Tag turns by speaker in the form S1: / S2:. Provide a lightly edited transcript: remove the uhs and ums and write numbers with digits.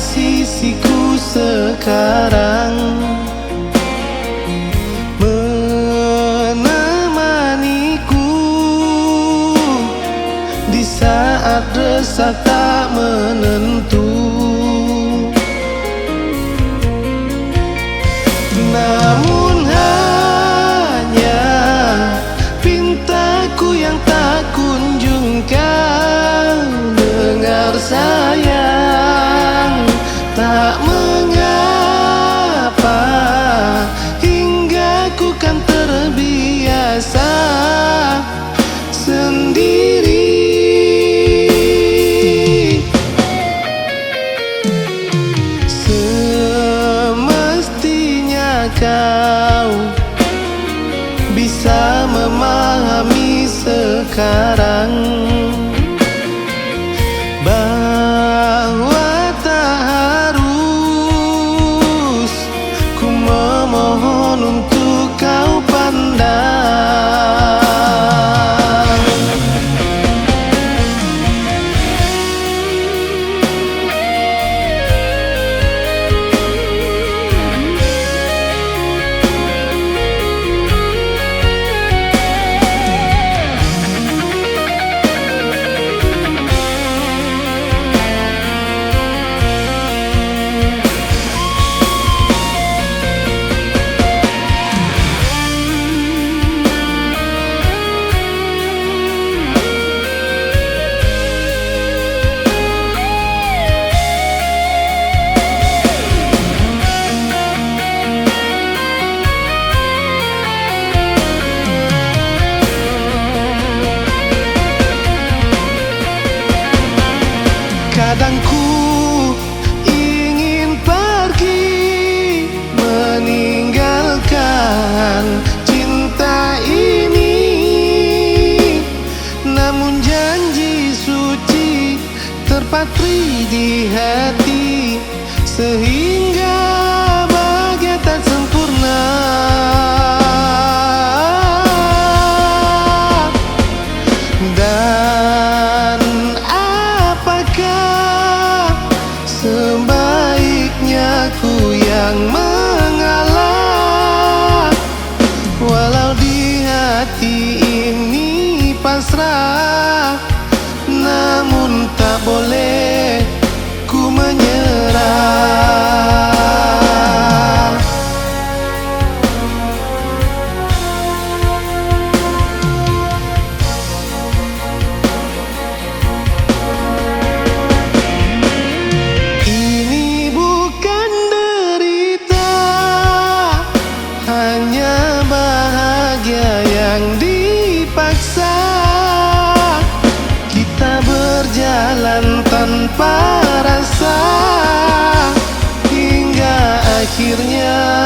S1: sisiku sekarang, menemaniku di saat resah tak menentu. Namun hanya pintaku yang tak kunjung kau dengar sayang. Tak mengapa hingga ku kan terbiasa sendiri. Semestinya kau bisa memahami sekarang bahwa tak harus ku memohon untuk kau pandang. Kadang ku ingin pergi meninggalkan cinta ini, namun janji suci terpatri di hati sehingga bahagia tak sempurna. Dan sebaiknya ku yang mengalah, walau di hati ini pasrah, namun tak boleh ku menyerah. Hanya bahagia yang dipaksa, kita berjalan tanpa rasa hingga akhirnya